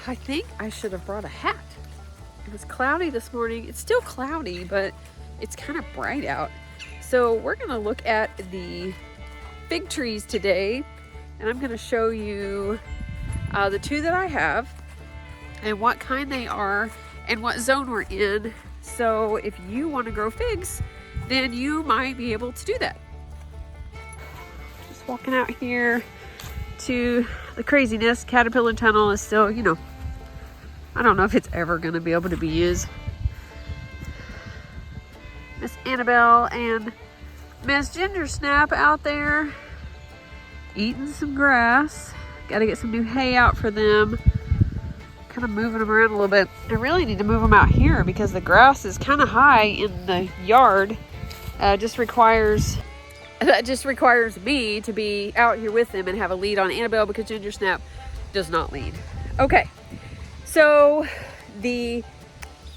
I think I should have brought a hat. It was cloudy this morning. It's still cloudy, but it's kind of bright out. So we're gonna look at the fig trees today, and I'm gonna show you the two that I have and what kind they are and what zone we're in. So if you want to grow figs, then you might be able to do that. Just walking out here to the craziness. Caterpillar Tunnel is still, I don't know if it's ever going to be able to be used. Miss Annabelle and Miss Ginger Snap out there eating some grass. Got to get some new hay out for them. Kind of moving them around a little bit. I really need to move them out here because the grass is kind of high in the yard. That just requires me to be out here with them and have a lead on Annabelle because Ginger Snap does not lead. Okay, so the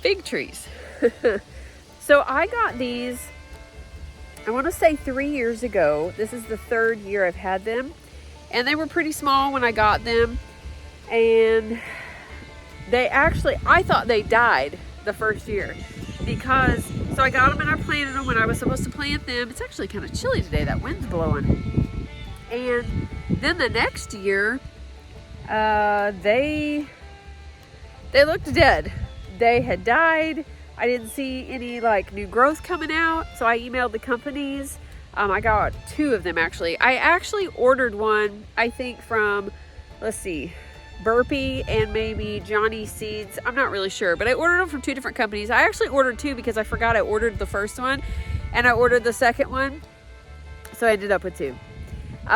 fig trees. So I got these, I want to say 3 years ago. This is the third year I've had them. And they were pretty small when I got them. And I thought they died the first year because, so I got them and I planted them when I was supposed to plant them. It's actually kind of chilly today, that wind's blowing. And then the next year, they looked dead. They had died. I didn't see any new growth coming out. So I emailed the companies. I got 2 of them actually. I actually ordered one, I think from, let's see, Burpee and maybe Johnny Seeds. I'm not really sure, but I ordered them from 2 different companies. I actually ordered 2 because I forgot I ordered the first one and I ordered the second one. So I ended up with 2.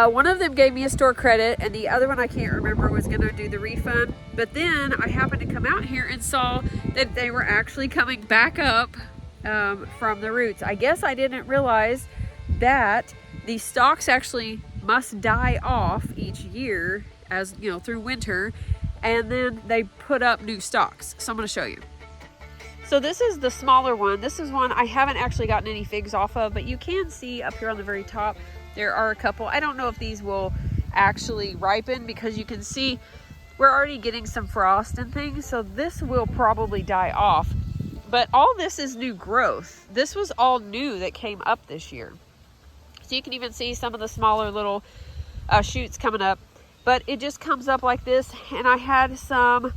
One of them gave me a store credit and the other one I can't remember was going to do the refund. But then I happened to come out here and saw that they were actually coming back up from the roots. I guess I didn't realize that the stalks actually must die off each year as through winter, and then they put up new stalks. So I'm going to show you. So this is the smaller one. This is one I haven't actually gotten any figs off of, but you can see up here on the very top there are a couple. I don't know if these will actually ripen because you can see we're already getting some frost and things, so this will probably die off. But all this is new growth. This was all new that came up this year. So you can even see some of the smaller little shoots coming up, but it just comes up like this. And I had some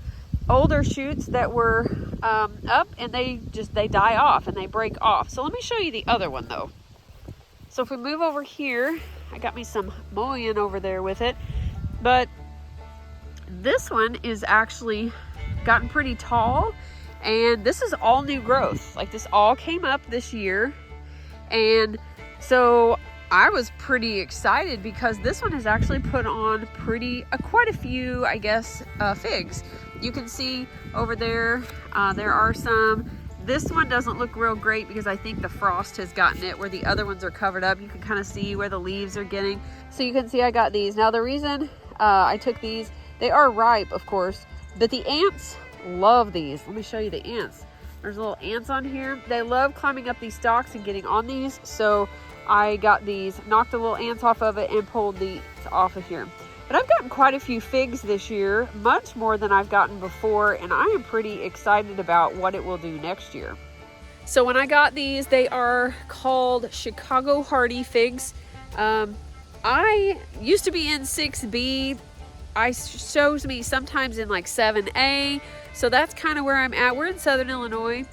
older shoots that were up and they die off and they break off. So let me show you the other one though. So if we move over here, I got me some mullein over there with it, but this one is actually gotten pretty tall and this is all new growth. Like this all came up this year. And so I was pretty excited because this one has actually put on quite a few, I guess, figs. You can see over there, there are some. This one doesn't look real great because I think the frost has gotten it, where the other ones are covered up. You can kind of see where the leaves are getting. So you can see I got these. Now the reason I took these, they are ripe, of course, but the ants love these. Let me show you the ants. There's little ants on here. They love climbing up these stalks and getting on these. So I got these, knocked the little ants off of it and pulled these off of here. But I've gotten quite a few figs this year, much more than I've gotten before, and I am pretty excited about what it will do next year. So when I got these, they are called Chicago Hardy figs. I used to be in 6B. I shows me sometimes in 7A. So that's kind of where I'm at. We're in Southern Illinois.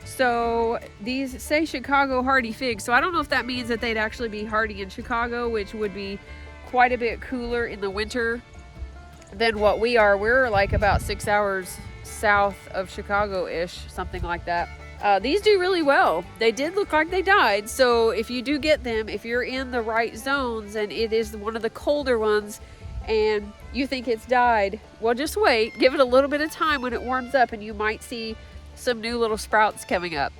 So these say Chicago Hardy figs. So I don't know if that means that they'd actually be hardy in Chicago, which would be quite a bit cooler in the winter than what we are. We're about 6 hours south of Chicago-ish, something like that. These do really well. They did look like they died. So if you do get them, if you're in the right zones and it is one of the colder ones and you think it's died, well, just wait. Give it a little bit of time when it warms up and you might see some new little sprouts coming up.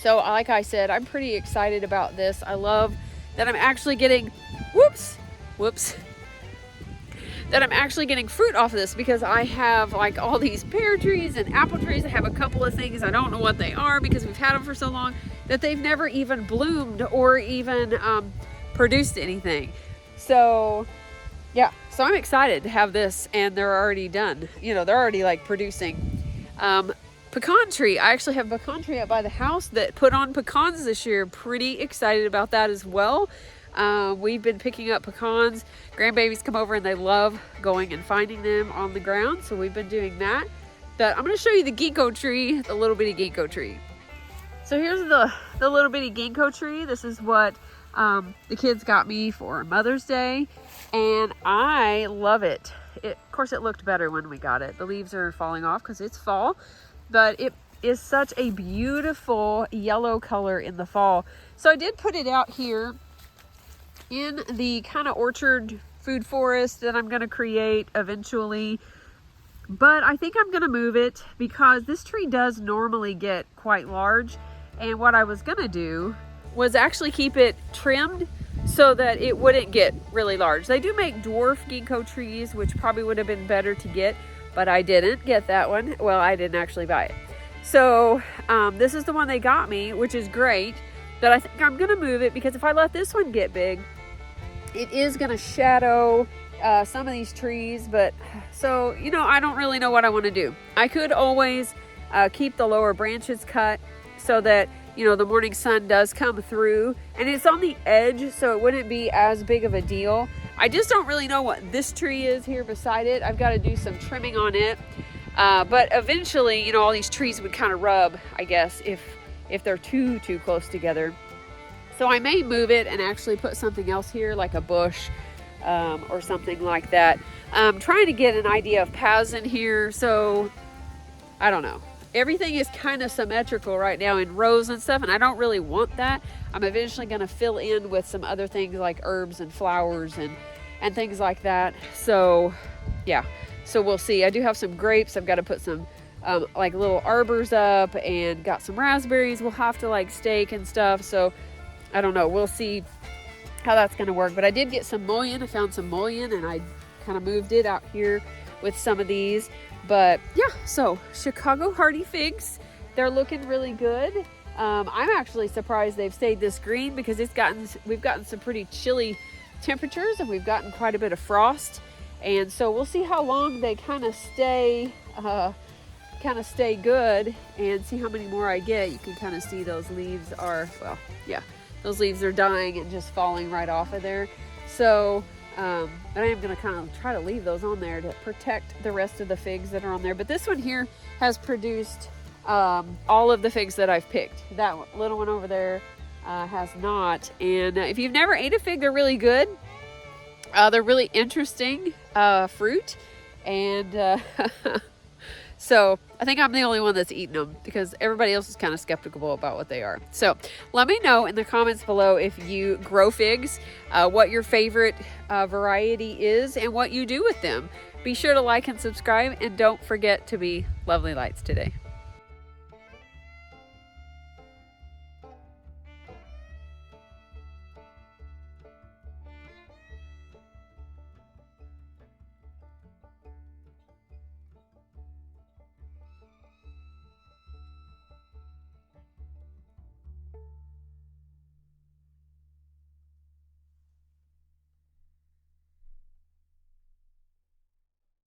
So like I said, I'm pretty excited about this. I love that I'm actually getting, that I'm actually getting fruit off of this, because I have all these pear trees and apple trees. I have a couple of things, I don't know what they are because we've had them for so long, that they've never even bloomed or even produced anything. So yeah, So I'm excited to have this, and they're already done. You know, they're already like producing. Pecan tree. I actually have a pecan tree up by the house that put on pecans this year. Pretty excited about that as well. We've been picking up pecans. Grandbabies come over and they love going and finding them on the ground. So we've been doing that. But I'm going to show you the ginko tree, the little bitty ginko tree. So here's the little bitty ginko tree. This is what the kids got me for Mother's Day. And I love it. Of course, it looked better when we got it. The leaves are falling off because it's fall. But it is such a beautiful yellow color in the fall. So I did put it out here in the kind of orchard food forest that I'm going to create eventually. But I think I'm going to move it because this tree does normally get quite large. And what I was going to do was actually keep it trimmed so that it wouldn't get really large. They do make dwarf ginkgo trees, which probably would have been better to get. But I didn't get that one. Well, I didn't actually buy it. So this is the one they got me, which is great. But I think I'm going to move it because if I let this one get big, it is going to shadow some of these trees. But so, you know, I don't really know what I want to do. I could always keep the lower branches cut so that, you know, the morning sun does come through. And it's on the edge, so it wouldn't be as big of a deal. I just don't really know what this tree is here beside it. I've got to do some trimming on it. But eventually, you know, all these trees would kind of rub, I guess, if they're too close together. So I may move it and actually put something else here, like a bush or something like that. I'm trying to get an idea of paths in here. So I don't know. Everything is kind of symmetrical right now in rows and stuff, and I don't really want that. I'm eventually going to fill in with some other things like herbs and flowers and things like that. So yeah, so we'll see. I do have some grapes. I've got to put some like little arbors up, and got some raspberries we'll have to like stake and stuff. So I don't know. We'll see how that's going to work. But I did get some mullein. I found some mullein, and I kind of moved it out here with some of these. But yeah, so Chicago hardy figs, they're looking really good. I'm actually surprised they've stayed this green because we've gotten some pretty chilly temperatures, and we've gotten quite a bit of frost. And so we'll see how long they kind of stay good, and see how many more I get. You can kind of see those leaves are, well, yeah, those leaves are dying and just falling right off of there. So but I am going to kind of try to leave those on there to protect the rest of the figs that are on there. But this one here has produced all of the figs that I've picked. That little one over there has not. And if you've never ate a fig, they're really good. They're really interesting fruit. And so I think I'm the only one that's eaten them because everybody else is kind of skeptical about what they are. So let me know in the comments below if you grow figs, what your favorite variety is, and what you do with them. Be sure to like and subscribe, and don't forget to be lovely lights today.